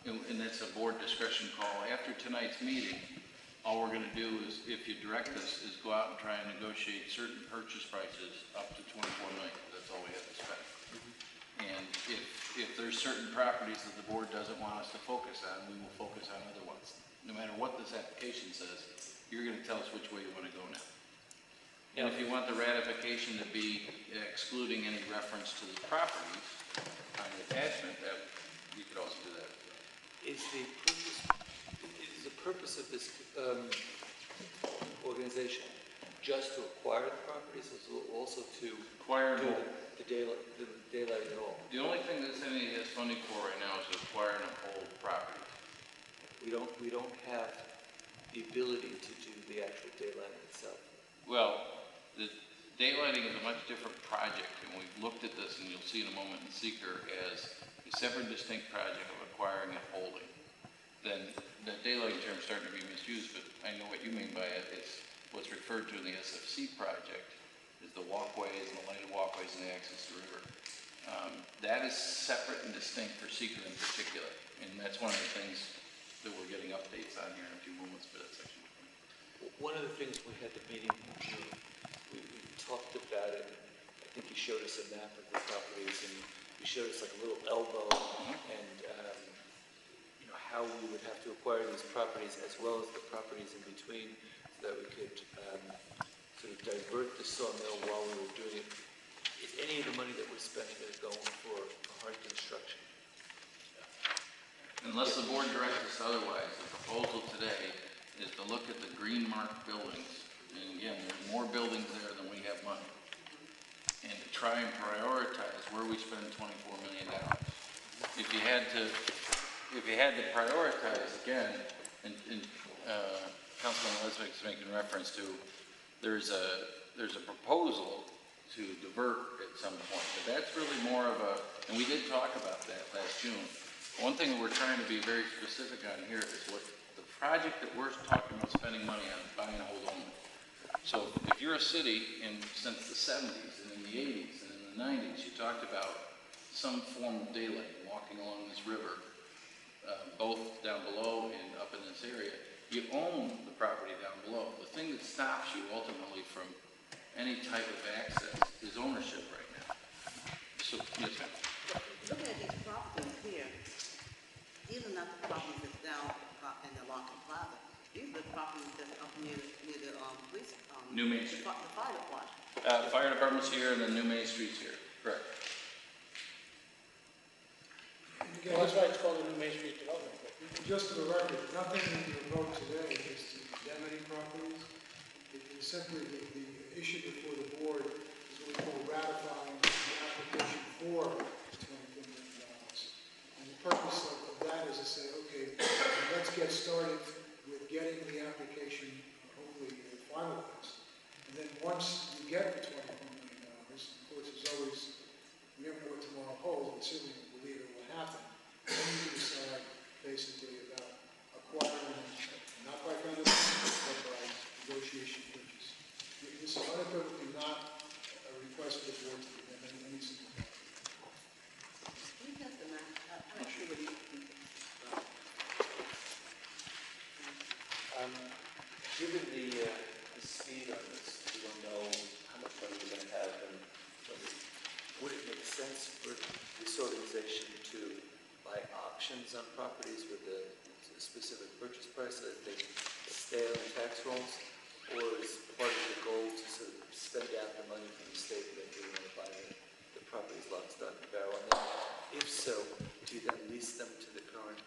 and that's a board discretion call. After tonight's meeting, all we're going to do is, if you direct us, is go out and try and negotiate certain purchase prices up to 24 million. That's all we have to spend. And if there's certain properties that the board doesn't want us to focus on, we will focus on other ones. No matter what this application says, you're going to tell us which way you want to go now. And if you want the ratification to be excluding any reference to the properties on the attachment, that you could also do that. Is the purpose of this organization just to acquire the properties, or also to Acquire do and the daylight at all? The only thing this entity has funding for right now is to acquire and uphold property. We don't have the ability to do the actual daylighting itself. Well, the daylighting is a much different project, and we've looked at this, and you'll see in a moment in seeker, as a separate distinct project of acquiring and holding. Then the daylighting term is starting to be misused, but I know what you mean by it. It's what's referred to in the SFC project is the walkways and the lighted walkways and the access to the river. That is separate and distinct for seeker in particular, and that's one of the things that we're getting updates on here in a few moments for that section. One of the things we had the meeting in June, we talked about it. I think he showed us a map of the properties, and he showed us like a little elbow, and you know, how we would have to acquire these properties as well as the properties in between, so that we could sort of divert the sawmill while we were doing it. Is any of the money that we're spending going to go for hard construction? Unless the board directs us otherwise, the proposal today is to look at the green marked buildings. And again, there's more buildings there than we have money. And to try and prioritize where we spend $24 million. If you had to prioritize, again, and Councilman Lesnick is making reference to, there's a proposal to divert at some point, but that's really more of a, and we did talk about that last June. One thing that we're trying to be very specific on here is what the project that we're talking about spending money on is buy and hold only. So if you're a city, and since the 70s and in the 80s and in the 90s, you talked about some form of daylight walking along this river, both down below and up in this area, you own the property down below. The thing that stops you ultimately from any type of access is ownership right now. So, yes, ma'am. Looking at these properties here, these are not the properties that's down in the Lockton Plaza. These are the properties that's up near the police. New Main Street. The fire department. Fire department's here, and then New Main Street's here. Correct. Again, that's why it's called the New Main Street Development. Just for the record, nothing in your vote today is to condemn any properties. It is simply the issue before the board is what we call ratifying the application for $24 million. And the purpose of that is to say, okay, let's get started with getting the application hopefully finalized. And then once you get the $24 million, of course, there's always, we never know what tomorrow holds, but certainly we believe it will happen. Then you decide basically about acquiring, not by kind of, but by negotiation purchase. This is unequivocally not a request for the board to condemn any single property. Can you test the map? I'm not sure what you think. Given the speed on this, we don't know how much money we're going to have, and would it make sense for this organization to buy options on properties with a specific purchase price so that they stay on the tax rolls, or is part of the goal to sort of spend out the money from the state and then we want to buy the properties lock, stock, and barrel? And then, if so, do you then lease them to the current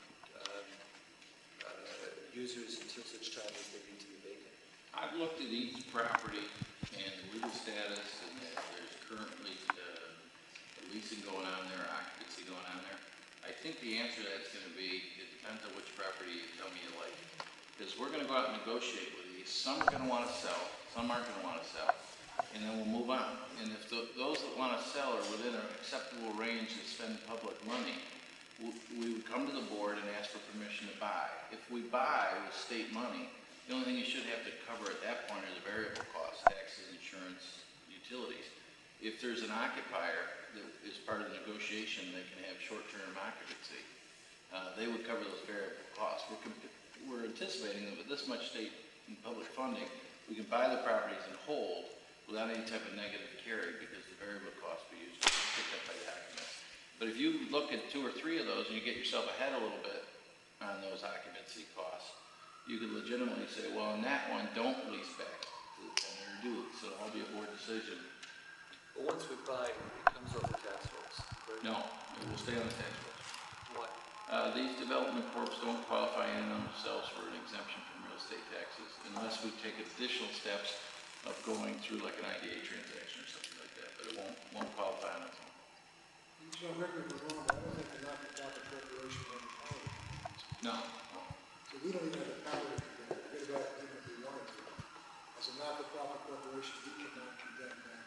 users until such time as they need to be vacant? I've looked at each property and the legal status, and that there's currently leasing going on there, occupancy going on there. I think the answer to that's going to be, it depends on which property you tell me you like. Because we're going to go out and negotiate with these. Some are going to want to sell, some aren't going to want to sell. And then we'll move on. And if those that want to sell are within an acceptable range to spend public money, we would come to the board and ask for permission to buy. If we buy with state money, the only thing you should have to cover at that point are the variable costs, taxes, insurance, utilities. If there's an occupier that is part of the negotiation that can have short-term occupancy, they would cover those variable costs. We're anticipating that with this much state and public funding, we can buy the properties and hold without any type of negative carry because the variable costs we use are picked up by the occupants. But if you look at 2 or 3 of those and you get yourself ahead a little bit on those occupancy costs, you could legitimately say, well, on that one, don't lease back to the tenant or do it. So it'll all be a board decision. But once we buy, it comes off the tax rolls, correct? No, it will stay on the tax rolls. Why? These development corps don't qualify in and of themselves for an exemption from real estate taxes unless we take additional steps of going through like an IDA transaction or something like that, but it won't qualify on its own. So correct me if I'm wrong, but I don't think the not-for-profit corporation has the power. No. So we don't even have the power to get about it even if we wanted to. As a not-for-profit corporation, we cannot condemn that.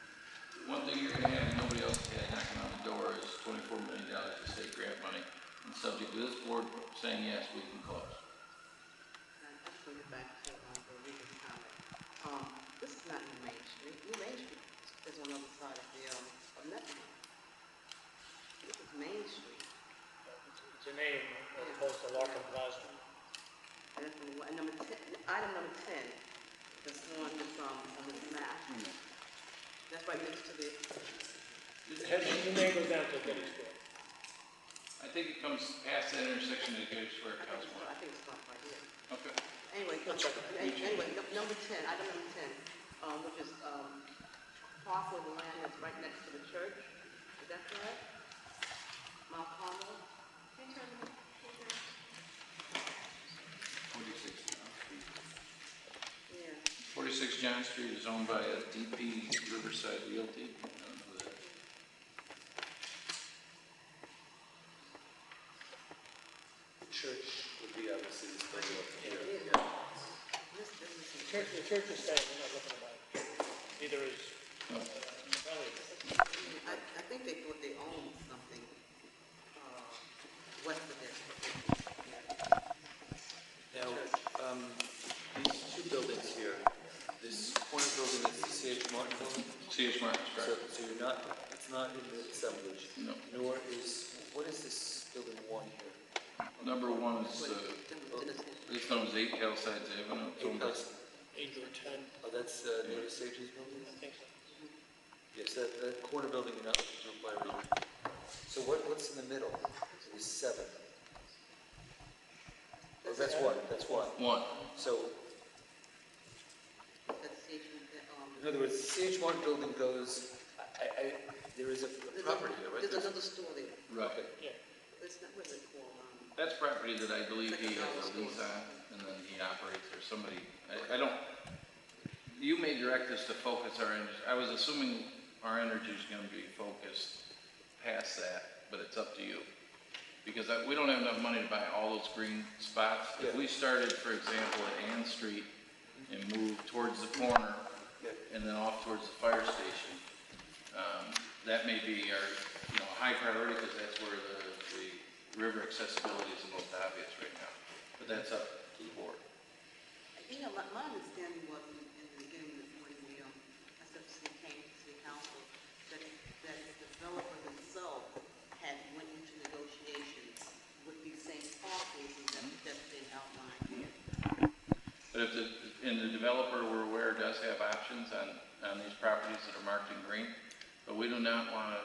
One thing you're gonna have and nobody else had knocking on the door is $24 million of state grant money. And subject to this board saying yes, we can close. Let's bring it back to the legal comment. This is not New Main Street. New Main Street is on the other side of the, of Metro. This is Main Street. It's a name as opposed to Larkin Plaza. And that's number 10, item number 10, that's on this, on this map. That's right next to the, You may go down to Gettysburg. I think it comes past that intersection of Gettysburg, Councilman. I think it's not right here. Okay. Anyway, number 10, item number 10, which is, parcel of land that's right next to the church. Is that correct? Mount Carmel? 46 John Street is owned by a DP Riverside Realty. I don't know that. The church would be obviously this building up here. It is. Yeah. The church is saying we're not looking to buy it. Neither is, Valley. I think they thought they owned something, west of this. Now, these 2 buildings here, this corner building is the C.H. Martin building? C.H. Martin's So, correct. so you're not, it's not in the assemblage? No. Nor is, what is this building 1 here? Number 1 is, this one is 8 Hillsides Avenue. It's owned by- 8 or 10, Oh, that's near the Sages building? I think so. Yes, that corner building you're not looking to apply relief. So what's in the middle? Is 7? Oh, that's 1, that's 1. 1. So, in other words, the C.H. Martin building goes, there is a property here, right? There's another store there. Right. Okay. Yeah. It's not, what's it called? That's property that I believe he has a lease on, and then he operates, or somebody, I don't, you may direct us to focus our energy. I was assuming our energy is gonna be focused past that, but it's up to you. Because we don't have enough money to buy all those green spots. If we started, for example, at Ann Street and moved towards the corner, and then off towards the fire station, that may be our, high priority, because that's where the river accessibility is the most obvious right now. But that's up to the board. My understanding was in the beginning, when the SFC came to city council, that the developer himself had went into negotiations with these same parcels, and that's been outlined here. But if the developer, we're aware, does have options on these properties that are marked in green, but we do not want to